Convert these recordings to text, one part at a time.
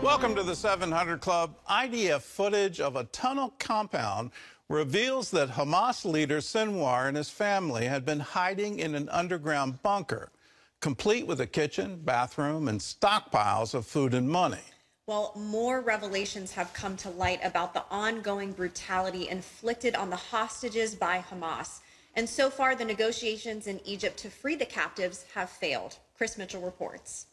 Welcome to the 700 Club. IDF footage of a tunnel compound reveals that Hamas leader Sinwar and his family had been hiding in an underground bunker, complete with a kitchen, bathroom, and stockpiles of food and money. Well, more revelations have come to light about the ongoing brutality inflicted on the hostages by Hamas. And so far, the negotiations in Egypt to free the captives have failed. Chris Mitchell reports.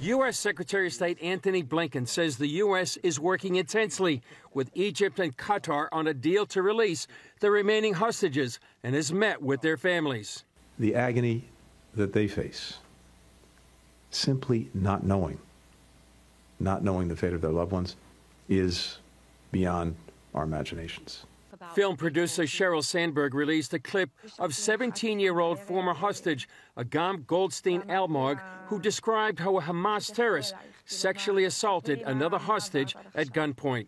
U.S. Secretary of State Antony Blinken says the U.S. is working intensely with Egypt and Qatar on a deal to release the remaining hostages and has met with their families. The agony that they face, simply not knowing the fate of their loved ones, is beyond our imaginations. Film producer Sheryl Sandberg released a clip of 17-year-old former hostage Agam Goldstein-Almog, who described how a Hamas terrorist sexually assaulted another hostage at gunpoint.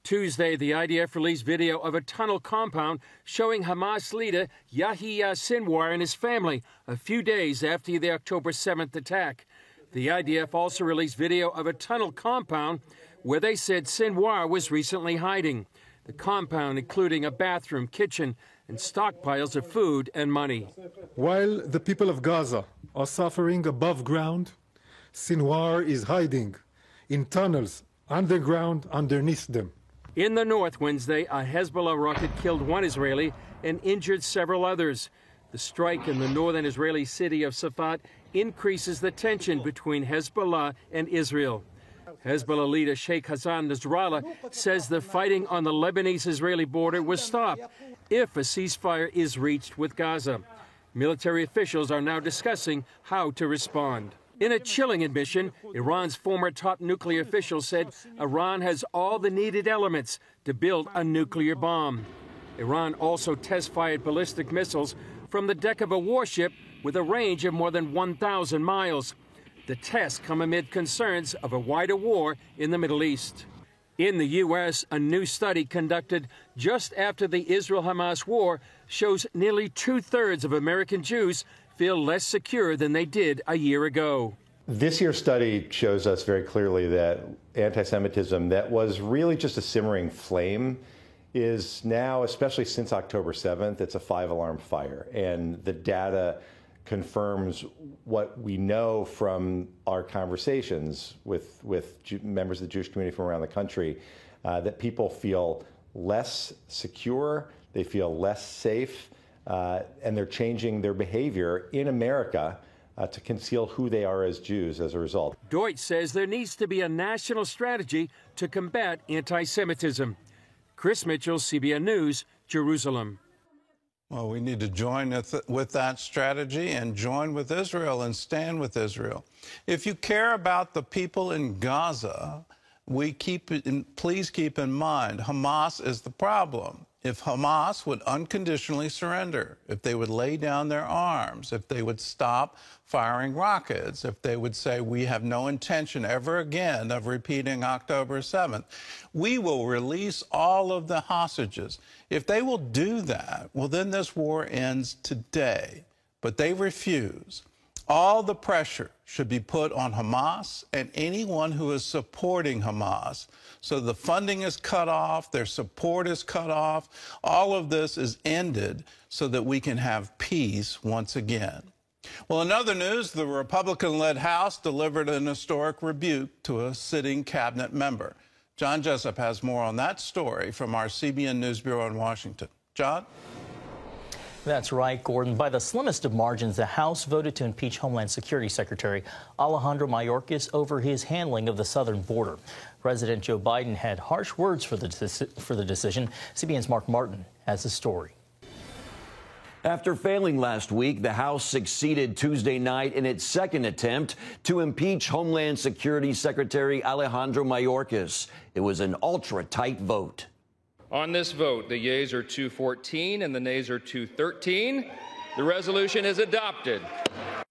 Tuesday, the IDF released video of a tunnel compound showing Hamas leader Yahya Sinwar and his family a few days after the October 7th attack. The IDF also released video of a tunnel compound where they said Sinwar was recently hiding. The compound including a bathroom, kitchen, and stockpiles of food and money. While the people of Gaza are suffering above ground, Sinwar is hiding in tunnels underground underneath them. In the north Wednesday, a Hezbollah rocket killed one Israeli and injured several others. The strike in the northern Israeli city of Safat increases the tension between Hezbollah and Israel. Hezbollah leader Sheikh Hassan Nasrallah says the fighting on the Lebanese-Israeli border will stop if a ceasefire is reached with Gaza. Military officials are now discussing how to respond. In a chilling admission, Iran's former top nuclear official said Iran has all the needed elements to build a nuclear bomb. Iran also test-fired ballistic missiles from the deck of a warship with a range of more than 1,000 miles. The tests come amid concerns of a wider war in the Middle East. In the U.S., a new study conducted just after the Israel-Hamas war shows nearly two-thirds of American Jews feel less secure than they did a year ago. This year's study shows us very clearly that anti-Semitism that was really just a simmering flame is now, especially since October 7th, it's a five-alarm fire. And the data confirms what we know from our conversations with members of the Jewish community from around the country, that people feel less secure, they feel less safe, and they're changing their behavior in America to conceal who they are as Jews as a result. Deutsch says there needs to be a national strategy to combat anti-Semitism. Chris Mitchell, CBN News, Jerusalem. Well, we need to join with that strategy and join with Israel and stand with Israel. If you care about the people in Gaza, please keep in mind Hamas is the problem. If Hamas would unconditionally surrender, if they would lay down their arms, if they would stop firing rockets, if they would say we have no intention ever again of repeating October 7th, we will release all of the hostages. If they will do that, well, then this war ends today. But they refuse. All the pressure should be put on Hamas and anyone who is supporting Hamas. So the funding is cut off, their support is cut off. All of this is ended so that we can have peace once again. Well, in other news, the Republican-led House delivered an historic rebuke to a sitting cabinet member. John Jessup has more on that story from our CBN News Bureau in Washington. John? That's right, Gordon. By the slimmest of margins, the House voted to impeach Homeland Security Secretary Alejandro Mayorkas over his handling of the southern border. President Joe Biden had harsh words for the decision. CBN's Mark Martin has the story. After failing last week, the House succeeded Tuesday night in its second attempt to impeach Homeland Security Secretary Alejandro Mayorkas. It was an ultra-tight vote. On this vote, the yeas are 214 and the nays are 213. The resolution is adopted.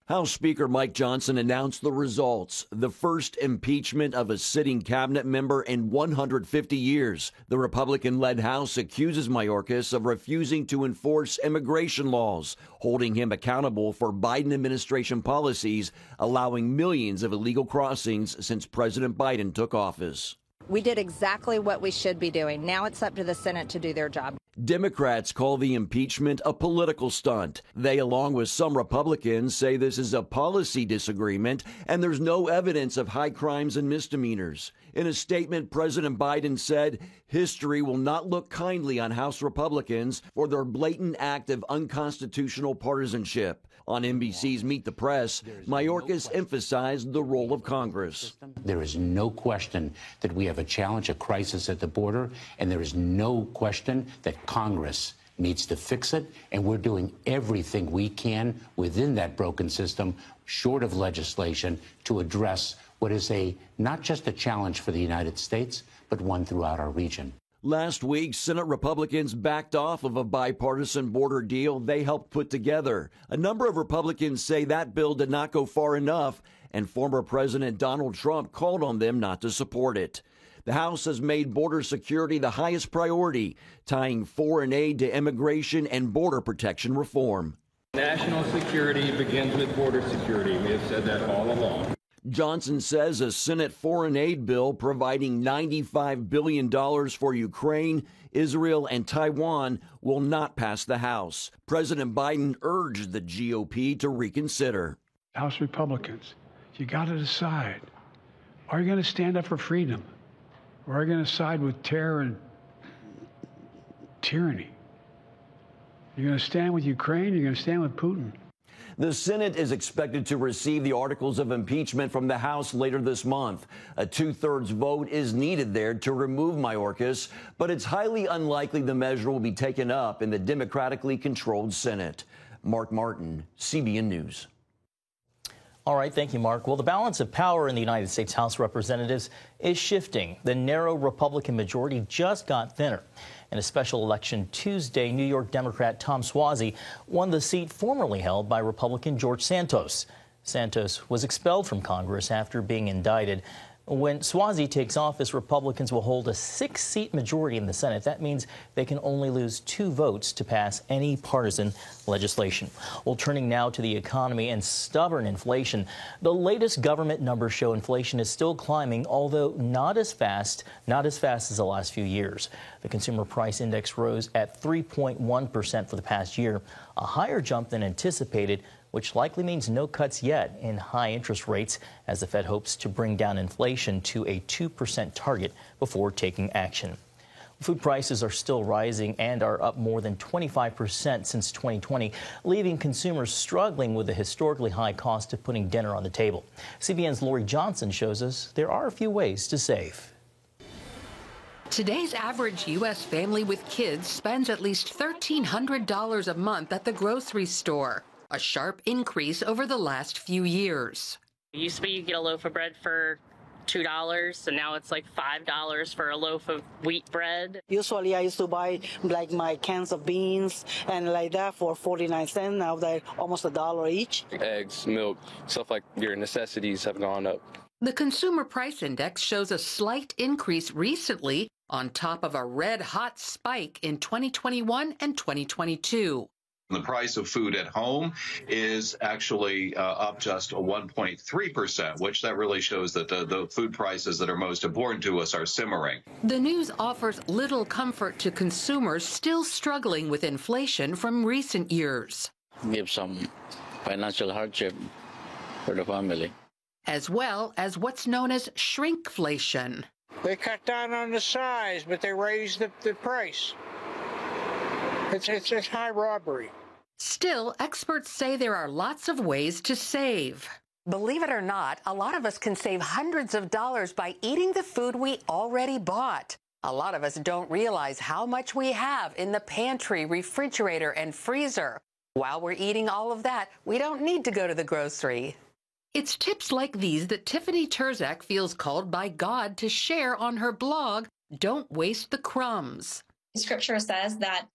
House Speaker Mike Johnson announced the results, the first impeachment of a sitting cabinet member in 150 years. The Republican-led House accuses Mayorkas of refusing to enforce immigration laws, holding him accountable for Biden administration policies, allowing millions of illegal crossings since President Biden took office. We did exactly what we should be doing. Now it's up to the Senate to do their job. Democrats call the impeachment a political stunt. They, along with some Republicans, say this is a policy disagreement and there's no evidence of high crimes and misdemeanors. In a statement, President Biden said history will not look kindly on House Republicans for their blatant act of unconstitutional partisanship. On NBC's Meet the Press, Mayorkas emphasized the role of Congress. There is no question that we have a challenge, a crisis at the border, and there is no question that Congress needs to fix it, and we're doing everything we can within that broken system, short of legislation, to address what is not just a challenge for the United States, but one throughout our region. Last week, Senate Republicans backed off of a bipartisan border deal they helped put together. A number of Republicans say that bill did not go far enough, and former President Donald Trump called on them not to support it. The House has made border security the highest priority, tying foreign aid to immigration and border protection reform. National security begins with border security. We have said that all along. Johnson says a Senate foreign aid bill providing $95 billion for Ukraine, Israel, and Taiwan will not pass the House. President Biden urged the GOP to reconsider. House Republicans, you got to decide. Are you going to stand up for freedom? Or are you going to side with terror and tyranny? You're going to stand with Ukraine? You're going to stand with Putin? The Senate is expected to receive the articles of impeachment from the House later this month. A two-thirds vote is needed there to remove Mayorkas, but it's highly unlikely the measure will be taken up in the democratically controlled Senate. Mark Martin, CBN News. All right, thank you, Mark. Well, the balance of power in the United States House of Representatives is shifting. The narrow Republican majority just got thinner. In a special election Tuesday, New York Democrat Tom Suozzi won the seat formerly held by Republican George Santos. Santos was expelled from Congress after being indicted. When Suozzi takes office, Republicans will hold a 6-seat majority in the Senate. That means they can only lose 2 votes to pass any partisan legislation. Well, turning now to the economy and stubborn inflation. The latest government numbers show inflation is still climbing, although not as fast as the last few years. The Consumer Price Index rose at 3.1% for the past year, a higher jump than anticipated, which likely means no cuts yet in high interest rates as the Fed hopes to bring down inflation to a 2% target before taking action. Food prices are still rising and are up more than 25% since 2020, leaving consumers struggling with the historically high cost of putting dinner on the table. CBN's Lori Johnson shows us there are a few ways to save. Today's average U.S. family with kids spends at least $1,300 a month at the grocery store, a sharp increase over the last few years. It used to be you get a loaf of bread for $2, and now it's like $5 for a loaf of wheat bread. Usually I used to buy like my cans of beans and like that for 49 cents. Now they're almost $1 each. Eggs, milk, stuff like your necessities have gone up. The Consumer Price Index shows a slight increase recently on top of a red-hot spike in 2021 and 2022. The price of food at home is actually up just 1.3%, which that really shows that the food prices that are most important to us are simmering. The news offers little comfort to consumers still struggling with inflation from recent years. Give some financial hardship for the family. As well as what's known as shrinkflation. They cut down on the size, but they raised the price. It's high robbery. Still, experts say there are lots of ways to save. Believe it or not, a lot of us can save hundreds of dollars by eating the food we already bought. A lot of us don't realize how much we have in the pantry, refrigerator, and freezer. While we're eating all of that, we don't need to go to the grocery. It's tips like these that Tiffany Terzak feels called by God to share on her blog, Don't Waste the Crumbs. Scripture says that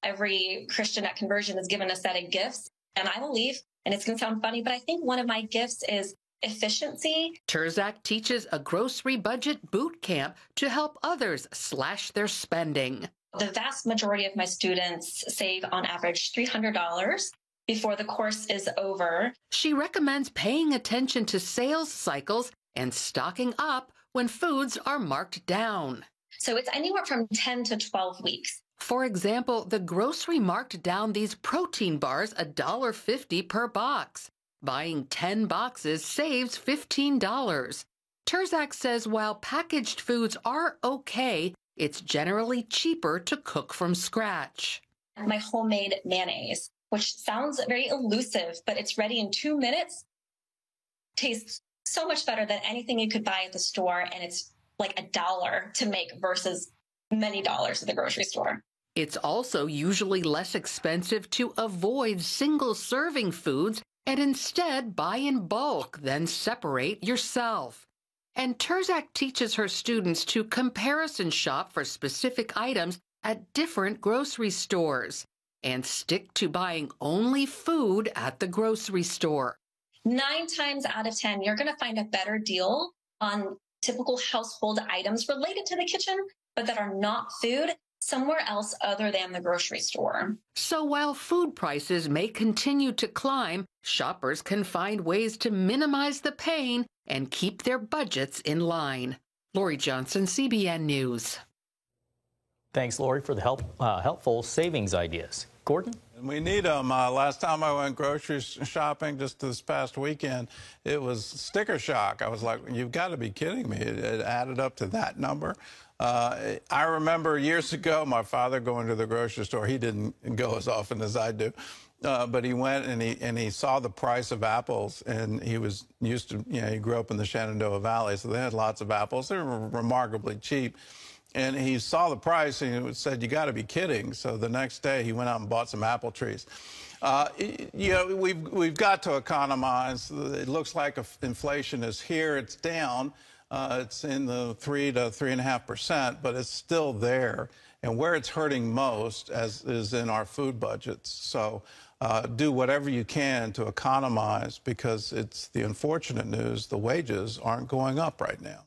every Christian at conversion is given a set of gifts, and I believe And it's going to sound funny, but I think one of my gifts is efficiency. Terzak teaches a grocery budget boot camp to help others slash their spending. The vast majority of my students save on average $300 before the course is over. She recommends paying attention to sales cycles and stocking up when foods are marked down. So it's anywhere from 10 to 12 weeks. For example, the grocery marked down these protein bars $1.50 per box. Buying 10 boxes saves $15. Terzak says while packaged foods are okay, it's generally cheaper to cook from scratch. My homemade mayonnaise, which sounds very elusive, but it's ready in 2 minutes, tastes so much better than anything you could buy at the store, and it's like $1 to make versus many dollars at the grocery store. It's also usually less expensive to avoid single-serving foods and instead buy in bulk, then separate yourself. And Terzak teaches her students to comparison shop for specific items at different grocery stores and stick to buying only food at the grocery store. 9 times out of 10, you're going to find a better deal on typical household items related to the kitchen, but that are not food, somewhere else other than the grocery store. So while food prices may continue to climb, shoppers can find ways to minimize the pain and keep their budgets in line. Lori Johnson, CBN News. Thanks, Lori, for the helpful savings ideas. Gordon? We need them. Last time I went grocery shopping, just this past weekend, it was sticker shock. I was like, you've got to be kidding me. It added up to that number. I remember years ago, my father going to the grocery store. He didn't go as often as I do. But he went and he saw the price of apples, and he was used to, he grew up in the Shenandoah Valley, so they had lots of apples. They were remarkably cheap. And he saw the price and he said, you got to be kidding. So the next day he went out and bought some apple trees. We've got to economize. It looks like inflation is here. It's down. It's in the 3 to 3.5%, but it's still there. And where it's hurting most is in our food budgets. So do whatever you can to economize, because it's the unfortunate news. The wages aren't going up right now.